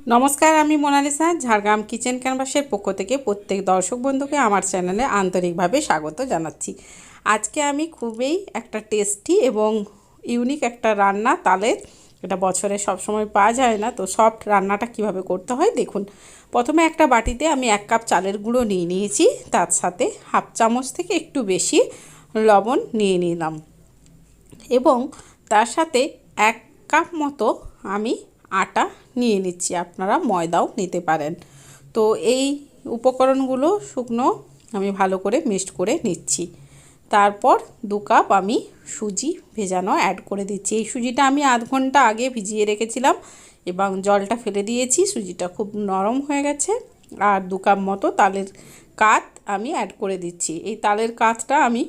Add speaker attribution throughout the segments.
Speaker 1: नमस्कार आमी Mona Lisa Jhargram kitchen कैनभासेर पक्ष थेके प्रत्येक दर्शक बंधुके आमार चैनेले आंतरिकभावे स्वागत जानाच्छि। आजके आमी खूबई एकटा टेस्टी एबं इउनिक एकटा रान्ना तालेर এটা বছরে সব সময় পাওয়া যায় না। তো সফট রান্নাটা কিভাবে করতে হয় দেখুন। প্রথমে একটা বাটিতে আমি 1 কাপ চালের গুঁড়ো নিয়ে নিয়েছি, তার সাথে হাফ চামচ থেকে একটু বেশি লবণ নিয়ে নিলাম এবং তার সাথে 1 কাপ মতো আমি আটা নিয়ে নিচ্ছি, আপনারা ময়দাও নিতে পারেন। তো এই উপকরণগুলো শুকনো আমি ভালো করে মিক্সড করে নিচ্ছি। তারপর 2 কাপ আমি সুজি ভেজানো অ্যাড করে দিচ্ছি। এই সুজিটা আমি আধ ঘন্টা আগে ভিজিয়ে রেখেছিলাম এবং জলটা ফেলে দিয়েছি, সুজিটা খুব নরম হয়ে গেছে। আর 2 কাপ মতো তালের কাত আমি অ্যাড করে দিচ্ছি। এই তালের কাতটা আমি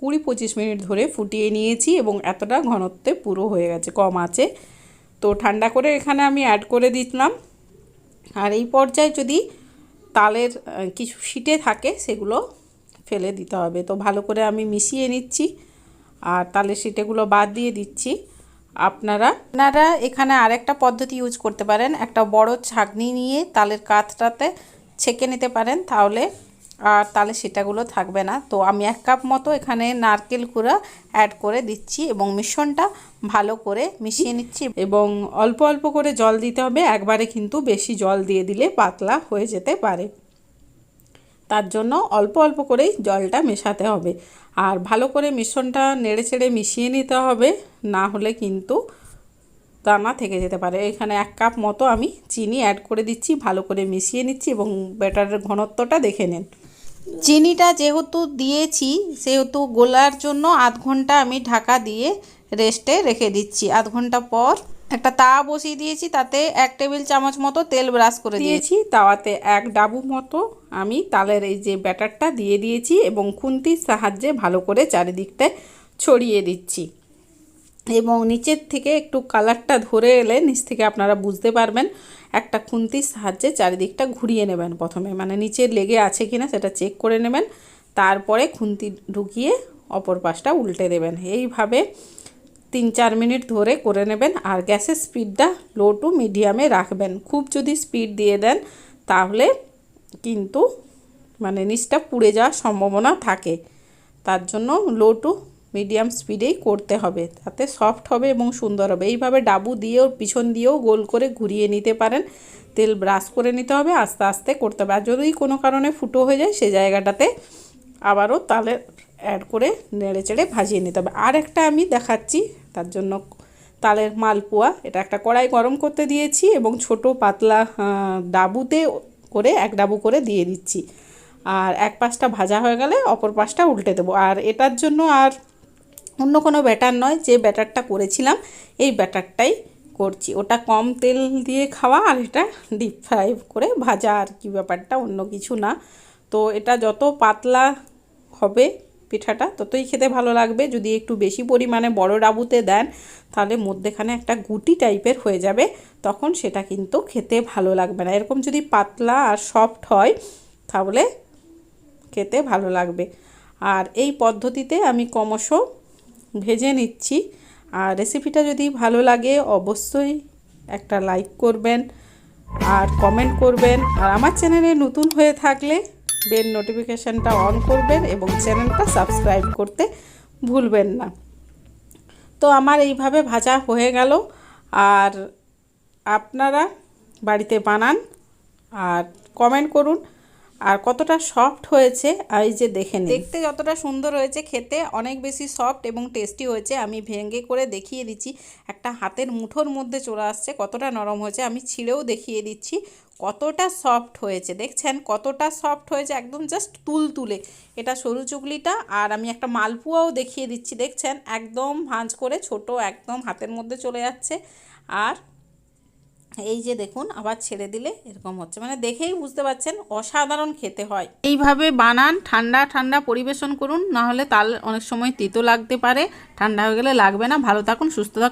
Speaker 1: 20-25 মিনিট ধরে ফুটিয়ে নিয়েছি এবং এতটা ঘনত্বে পুরো হয়ে গেছে কম আছে। তো ঠান্ডা করে এখানে আমি অ্যাড করে দিলাম। আর এই পর্যায়ে যদি তালের কিছু ছিটে থাকে সেগুলো ফেলে দিতে হবে। তো ভালো করে আমি মিশিয়ে নিচ্ছি আর তালের ছিটেগুলো বাদ দিয়ে দিচ্ছি। আপনারা এখানে আরেকটা পদ্ধতি ইউজ করতে পারেন, একটা বড় ছাঁকনি নিয়ে তালের কাতটাতে ছেঁকে নিতে পারেন, তাহলে আর তালের ছিটাগুলো থাকবে না। তো আমি 1 কাপ মতো এখানে নারকেল কুড়া অ্যাড করে দিচ্ছি এবং মিশ্রণটা ভালো করে মিশিয়ে নিচ্ছি এবং অল্প অল্প করে জল দিতে হবে। একবারে কিন্তু বেশি জল দিয়ে দিলে পাতলা হয়ে যেতে পারে, তার জন্য অল্প অল্প করেই জলটা মেশাতে হবে। আর ভালো করে মিশ্রণটা নেড়েচেড়ে মিশিয়ে নিতে হবে, না হলে কিন্তু দানা থেকে যেতে পারে। এখানে 1 কাপ মতো আমি চিনি অ্যাড করে দিচ্ছি, ভালো করে মিশিয়ে নিচ্ছি এবং ব্যাটারের ঘনত্বটা দেখে নিন। চিনিটা যেহেতু দিয়েছি সেহেতু গোলার জন্য আধ ঘন্টা আমি ঢাকা দিয়ে রেস্টে রেখে দিচ্ছি। আধ ঘন্টা পর একটা তাওয়া বসিয়ে দিয়েছি, তাতে 1 টেবিল চামচ মতো তেল ব্রাশ করে দিয়েছি। তাওয়াতে 1 ডাবু মতো আমি তালের এই যে ব্যাটারটা দিয়ে দিয়েছি এবং খুন্তির সাহায্যে ভালো করে চারিদিকটায় ছড়িয়ে দিচ্ছি এবং নিচের থেকে একটু কালারটা ধরে এলে নিচ থেকে আপনারা বুঝতে পারবেন। একটা খুন্তির সাহায্যে চারিদিকটা ঘুরিয়ে নেবেন প্রথমে, মানে নিচে লেগে আছে কিনা সেটা চেক করে নেবেন। তারপরে খুন্তি ঢুকিয়ে অপর পাশটা উল্টে দেবেন। এইভাবে 3-4 মিনিট ধরে করে নেবেন। আর গ্যাসের স্পিডটা লো টু মিডিয়ামে রাখবেন। খুব যদি স্পিড দিয়ে দেন তাহলে কিন্তু মানে নিচটা পুড়ে যাওয়ার সম্ভাবনা থাকে, তার জন্য লো টু মিডিয়াম স্পিডেই করতে হবে, তাতে সফট হবে এবং সুন্দর হবে। এইভাবে ডাবু দিয়েও পিছন দিয়েও গোল করে ঘুরিয়ে নিতে পারেন। তেল ব্রাশ করে নিতে হবে, আস্তে আস্তে করতে হবে। আর যদি কোনো কারণে ফুটো হয়ে যায় সেই জায়গাটাতে আবারও তালের অ্যাড করে নেড়ে চেড়ে ভাজিয়ে নিতে হবে। আর একটা আমি দেখাচ্ছি, তার জন্য তালের মালপোয়া, এটা একটা কড়াই গরম করতে দিয়েছি এবং ছোট পাতলা ডাবুতে করে 1 ডাবু করে দিয়ে দিচ্ছি। আর এক পাশটা ভাজা হয়ে গেলে অপর পাশটা উল্টে দেবো। আর এটার জন্য আর অন্য কোনো ব্যাটার নয়, যে ব্যাটারটা করেছিলাম এই ব্যাটারটাই করছি। ওটা কম তেল দিয়ে খাওয়া আর এটা ডিপ ফ্রাই করে ভাজা, আর কি ব্যাপারটা, অন্য কিছু না। তো এটা যত পাতলা হবে পিঠাটা ততই খেতে ভালো লাগবে। যদি একটু বেশি পরিমাণে বড় ডাবুতে দেন তাহলে মধ্যেখানে একটা গুটি টাইপের হয়ে যাবে, তখন সেটা কিন্তু খেতে ভালো লাগবে না। এরকম যদি পাতলা আর সফট হয় তাহলে খেতে ভালো লাগবে। আর এই পদ্ধতিতে আমি ক্রমশ ভেজে নিচ্ছি। আর রেসিপিটা যদি ভালো লাগে অবশ্যই একটা লাইক করবেন আর কমেন্ট করবেন। আর আমার চ্যানেলে নতুন হয়ে থাকলে বেল নোটিফিকেশানটা অন করবেন এবং চ্যানেলটা সাবস্ক্রাইব করতে ভুলবেন না। তো আমার এইভাবে ভাজা হয়ে গেল। আর আপনারা বাড়িতে বানান আর কমেন্ট করুন আর কতটা সফট হয়েছে। এই যে দেখে নিন, দেখতে যতটা সুন্দর হয়েছে খেতে অনেক বেশি সফট এবং টেস্টি হয়েছে। আমি ভেঙে করে দেখিয়ে দিচ্ছি, একটা হাতের মুঠোর মধ্যে চলে আসছে, কতটা নরম হয়েছে। আমি ছিঁড়েও দেখিয়ে দিচ্ছি কতটা সফট হয়েছে। দেখছেন কতটা সফট হয়েছে, একদম জাস্ট তুলতুলে। এটা সরু চুগলিটা। আর আমি একটা মালপোয়াও দেখিয়ে দিচ্ছি, দেখছেন একদম ভাঁজ করে ছোট, একদম হাতের মধ্যে চলে যাচ্ছে। আর এই যে দেখুন আবার ছেড়ে দিলে এরকম হচ্ছে, মানে দেখেই বুঝতে পারছেন অসাধারণ খেতে হয়। এইভাবে বানান, ঠান্ডা ঠান্ডা পরিবেশন করুন, নাহলে তাল অনেক সময় তেতো লাগতে পারে, ঠান্ডা হয়ে গেলে লাগবে না। ভালো থাকুন, সুস্থ থাকুন।